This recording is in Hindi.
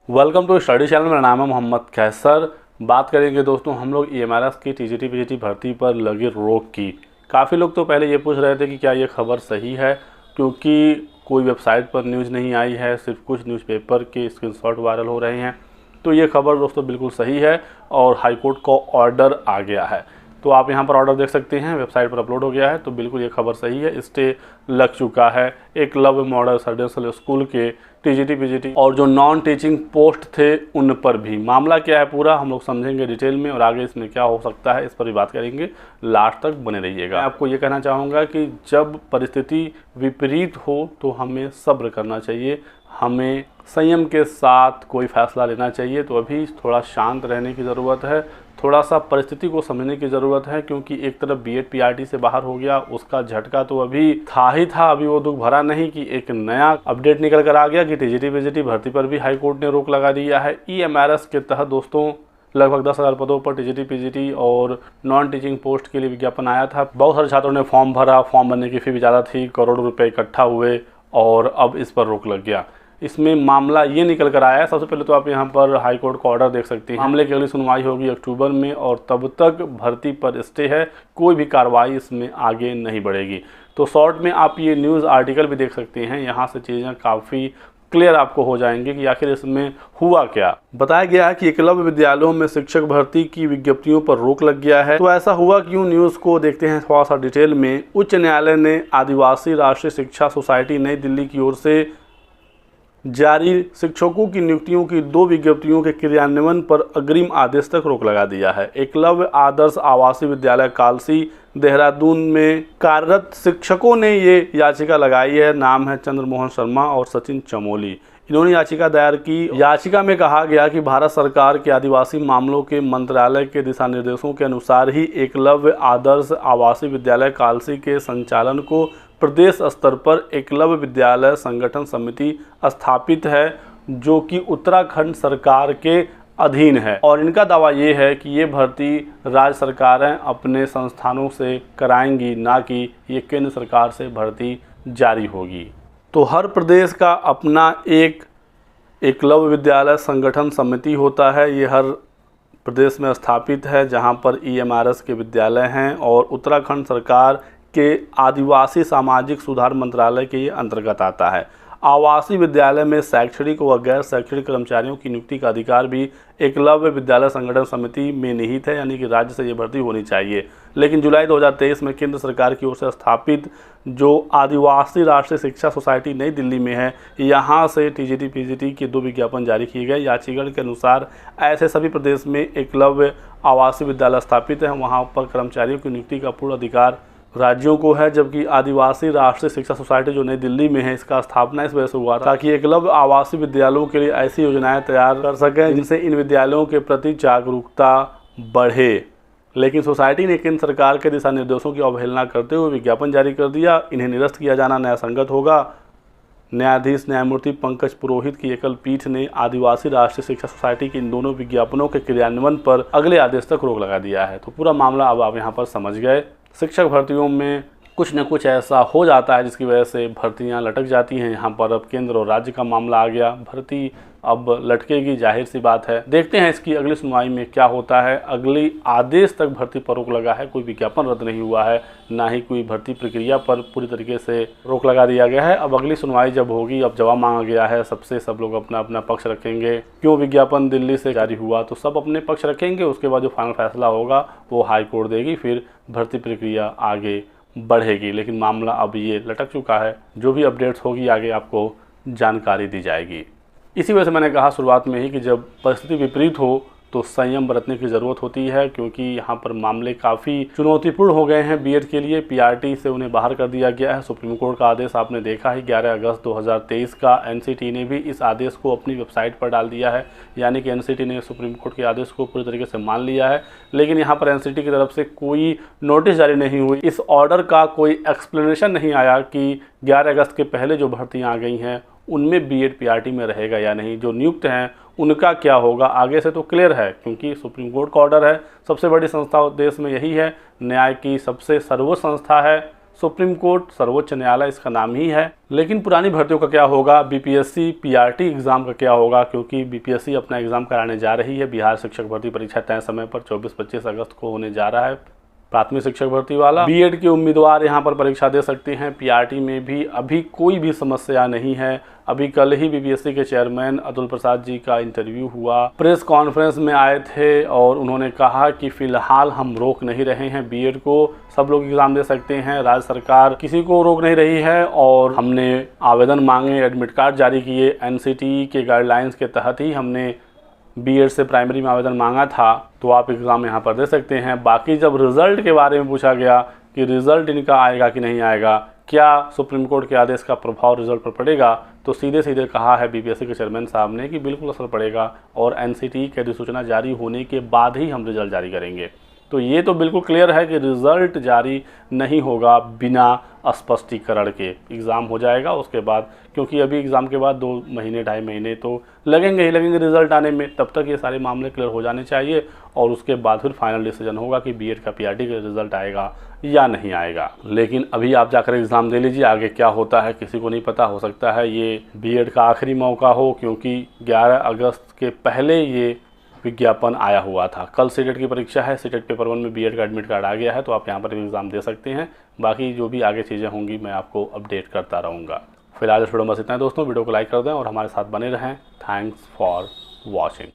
Welcome to study channel. मेरा नाम है मोहम्मद कैसर। बात करेंगे दोस्तों हम लोग ईएमआरएस की टीजीटी पीजीटी भर्ती पर लगी रोक की। काफ़ी लोग तो पहले ये पूछ रहे थे कि क्या ये खबर सही है, क्योंकि कोई वेबसाइट पर न्यूज़ नहीं आई है, सिर्फ कुछ न्यूज़पेपर के स्क्रीनशॉट वायरल हो रहे हैं। तो ये खबर दोस्तों बिल्कुल सही है और हाईकोर्ट का ऑर्डर आ गया है। तो आप यहाँ पर ऑर्डर देख सकते हैं, वेबसाइट पर अपलोड हो गया है। तो बिल्कुल ये खबर सही है, स्टे लग चुका है एकलव्य मॉडल रेजिडेंशियल स्कूल के टीजीटी पीजीटी और जो नॉन टीचिंग पोस्ट थे उन पर भी। मामला क्या है पूरा हम लोग समझेंगे डिटेल में और आगे इसमें क्या हो सकता है इस पर भी बात करेंगे। लास्ट तक बने रहिएगा। मैं आपको ये कहना चाहूँगा कि जब परिस्थिति विपरीत हो तो हमें सब्र करना चाहिए, हमें संयम के साथ कोई फैसला लेना चाहिए। तो अभी थोड़ा शांत रहने की ज़रूरत है, थोड़ा सा परिस्थिति को समझने की ज़रूरत है, क्योंकि एक तरफ बीएड पीआरटी से बाहर हो गया, उसका झटका तो अभी था ही था। अभी वो दुख भरा नहीं कि एक नया अपडेट निकल कर आ गया कि टीजीटी पीजीटी भर्ती पर भी हाईकोर्ट ने रोक लगा दिया है। ईएमआरएस के तहत दोस्तों लगभग 10,000 पदों पर टीजीटी पीजीटी और नॉन टीचिंग पोस्ट के लिए विज्ञापन आया था। बहुत सारे छात्रों ने फॉर्म भरा, फॉर्म भरने की फ़ी भी ज़्यादा थी, करोड़ों रुपये इकट्ठा हुए और अब इस पर रोक लग गया। इसमें मामला ये निकल कर आया है। सबसे पहले तो आप यहाँ पर हाई कोर्ट का ऑर्डर देख सकते हैं। मामले की अगली सुनवाई होगी अक्टूबर में और तब तक भर्ती पर स्टे है, कोई भी कार्रवाई इसमें आगे नहीं बढ़ेगी। तो शॉर्ट में आप ये न्यूज़ आर्टिकल भी देख सकते हैं, यहाँ से चीज़ें काफ़ी क्लियर आपको हो जाएंगे कि आखिर इसमें हुआ क्या। बताया गया है कि एकलव्य विद्यालयों में शिक्षक भर्ती की विज्ञप्तियों पर रोक लग गया है। तो ऐसा हुआ क्यों, न्यूज़ को देखते हैं थोड़ा सा डिटेल में। उच्च न्यायालय ने आदिवासी राष्ट्रीय शिक्षा सोसाइटी नई दिल्ली की ओर से जारी शिक्षकों की नियुक्तियों की 2 विज्ञप्तियों के क्रियान्वयन पर अग्रिम आदेश तक रोक लगा दिया है। एकलव्य आदर्श आवासीय विद्यालय कालसी देहरादून में कार्यरत शिक्षकों ने ये याचिका लगाई है। नाम है चंद्रमोहन शर्मा और सचिन चमोली। इन्होंने याचिका दायर की। याचिका में कहा गया कि भारत सरकार के आदिवासी मामलों के मंत्रालय के दिशा निर्देशों के अनुसार ही एकलव्य आदर्श आवासीय विद्यालय कालसी के संचालन को प्रदेश स्तर पर एकलव्य विद्यालय संगठन समिति स्थापित है, जो कि उत्तराखंड सरकार के अधीन है। और इनका दावा ये है कि ये भर्ती राज्य सरकारें अपने संस्थानों से कराएंगी, ना कि ये केंद्र सरकार से भर्ती जारी होगी। तो हर प्रदेश का अपना एक एकलव्य विद्यालय संगठन समिति होता है। ये हर प्रदेश में स्थापित है जहाँ पर ईएमआरएस के विद्यालय हैं और उत्तराखंड सरकार के आदिवासी सामाजिक सुधार मंत्रालय के ये अंतर्गत आता है। आवासीय विद्यालय में शैक्षणिक व गैर शैक्षणिक कर्मचारियों की नियुक्ति का अधिकार भी एकलव्य विद्यालय संगठन समिति में निहित है, यानी कि राज्य से ये भर्ती होनी चाहिए। लेकिन जुलाई 2023 में केंद्र सरकार की ओर से स्थापित जो आदिवासी राष्ट्रीय शिक्षा सोसाइटी नई दिल्ली में है, यहाँ से टीजीटी पीजीटी के 2 विज्ञापन जारी किए गए। याचिका के अनुसार ऐसे सभी प्रदेश में एकलव्य आवासीय विद्यालय स्थापित हैं, वहाँ पर कर्मचारियों की नियुक्ति का पूर्ण अधिकार राज्यों को है, जबकि आदिवासी राष्ट्रीय शिक्षा सोसाइटी जो नई दिल्ली में है, इसका स्थापना इस वजह से हुआ था ताकि एकलव्य आवासीय विद्यालयों के लिए ऐसी योजनाएं तैयार कर सकें जिनसे इन विद्यालयों के प्रति जागरूकता बढ़े। लेकिन सोसाइटी ने केंद्र सरकार के दिशा निर्देशों की अवहेलना करते हुए विज्ञापन जारी कर दिया। इन्हें निरस्त किया जाना न्यायसंगत होगा। न्यायाधीश न्यायमूर्ति पंकज पुरोहित की एकल पीठ ने आदिवासी राष्ट्रीय शिक्षा सोसाइटी के इन दोनों विज्ञापनों के क्रियान्वयन पर अगले आदेश तक रोक लगा दिया है। तो पूरा मामला अब आप यहाँ पर समझ गए। शिक्षक भर्तियों में कुछ न कुछ ऐसा हो जाता है जिसकी वजह से भर्तियां लटक जाती हैं। यहाँ पर अब केंद्र और राज्य का मामला आ गया, भर्ती अब लटकेगी, जाहिर सी बात है। देखते हैं इसकी अगली सुनवाई में क्या होता है। अगली आदेश तक भर्ती पर रोक लगा है, कोई विज्ञापन रद्द नहीं हुआ है, ना ही कोई भर्ती प्रक्रिया पर पूरी तरीके से रोक लगा दिया गया है। अब अगली सुनवाई जब होगी, अब जवाब मांगा गया है सबसे, सब लोग अपना अपना पक्ष रखेंगे। क्यों विज्ञापन दिल्ली से जारी हुआ, तो सब अपने पक्ष रखेंगे। उसके बाद जो फाइनल फैसला होगा वो हाई कोर्ट देगी, फिर भर्ती प्रक्रिया आगे बढ़ेगी। लेकिन मामला अब ये लटक चुका है। जो भी अपडेट्स होगी आगे आपको जानकारी दी जाएगी। इसी वजह से मैंने कहा शुरुआत में ही कि जब परिस्थिति विपरीत हो तो संयम बरतने की ज़रूरत होती है, क्योंकि यहाँ पर मामले काफ़ी चुनौतीपूर्ण हो गए हैं बीएड के लिए। पीआरटी से उन्हें बाहर कर दिया गया है। सुप्रीम कोर्ट का आदेश आपने देखा ही 11 अगस्त 2023 का। एनसीटी ने भी इस आदेश को अपनी वेबसाइट पर डाल दिया है, यानी कि एनसीटी ने सुप्रीम कोर्ट के आदेश को पूरी तरीके से मान लिया है। लेकिन यहाँ पर एनसीटी की तरफ से कोई नोटिस जारी नहीं हुई, इस ऑर्डर का कोई एक्सप्लेनेशन नहीं आया कि 11 अगस्त के पहले जो भर्तियाँ आ गई हैं उनमें बीएड पीआरटी में रहेगा या नहीं, जो नियुक्त हैं उनका क्या होगा। आगे से तो क्लियर है, क्योंकि सुप्रीम कोर्ट का ऑर्डर है। सबसे बड़ी संस्था देश में यही है, न्याय की सबसे सर्वोच्च संस्था है सुप्रीम कोर्ट, सर्वोच्च न्यायालय इसका नाम ही है। लेकिन पुरानी भर्तियों का क्या होगा, बीपीएससी पीआरटी एग्ज़ाम का क्या होगा, क्योंकि बीपीएससी अपना एग्ज़ाम कराने जा रही है। बिहार शिक्षक भर्ती परीक्षा तय समय पर 24-25 अगस्त को होने जा रहा है। प्राथमिक शिक्षक भर्ती वाला बीएड के उम्मीदवार यहां पर परीक्षा दे सकते हैं। पीआरटी में भी अभी कोई भी समस्या नहीं है। अभी कल ही बीपीएससी के चेयरमैन अतुल प्रसाद जी का इंटरव्यू हुआ, प्रेस कॉन्फ्रेंस में आए थे और उन्होंने कहा कि फिलहाल हम रोक नहीं रहे हैं बीएड को, सब लोग एग्ज़ाम दे सकते हैं, राज्य सरकार किसी को रोक नहीं रही है। और हमने आवेदन मांगे, एडमिट कार्ड जारी किए, एनसीटीई के गाइडलाइंस के तहत ही हमने बीएड से प्राइमरी में आवेदन मांगा था, तो आप एग्ज़ाम यहाँ पर दे सकते हैं। बाकी जब रिज़ल्ट के बारे में पूछा गया कि रिज़ल्ट इनका आएगा कि नहीं आएगा, क्या सुप्रीम कोर्ट के आदेश का प्रभाव रिज़ल्ट पर पड़ेगा, तो सीधे सीधे कहा है बीपीएससी के चेयरमैन साहब ने कि बिल्कुल असर पड़ेगा और एनसीटीई की अधिसूचना जारी होने के बाद ही हम रिज़ल्ट जारी करेंगे। तो ये तो बिल्कुल क्लियर है कि रिज़ल्ट जारी नहीं होगा बिना स्पष्टीकरण के, एग्ज़ाम हो जाएगा उसके बाद, क्योंकि अभी एग्ज़ाम के बाद 2 महीने 2.5 महीने तो लगेंगे ही लगेंगे रिज़ल्ट आने में। तब तक ये सारे मामले क्लियर हो जाने चाहिए और उसके बाद फिर फाइनल डिसीजन होगा कि बीएड का पीआरटी का रिज़ल्ट आएगा या नहीं आएगा। लेकिन अभी आप जाकर एग्ज़ाम दे लीजिए, आगे क्या होता है किसी को नहीं पता। हो सकता है ये बीएड का आखिरी मौका हो, क्योंकि 11 अगस्त के पहले ये विज्ञापन आया हुआ था। कल सीटेट की परीक्षा है, सीटेट पेपर 1 में बीएड का एडमिट कार्ड आ गया है, तो आप यहाँ पर भी एग्ज़ाम दे सकते हैं। बाकी जो भी आगे चीज़ें होंगी मैं आपको अपडेट करता रहूँगा। फिलहाल इस वीडियो में बस इतना है दोस्तों, वीडियो को लाइक कर दें और हमारे साथ बने रहें। Thanks for watching.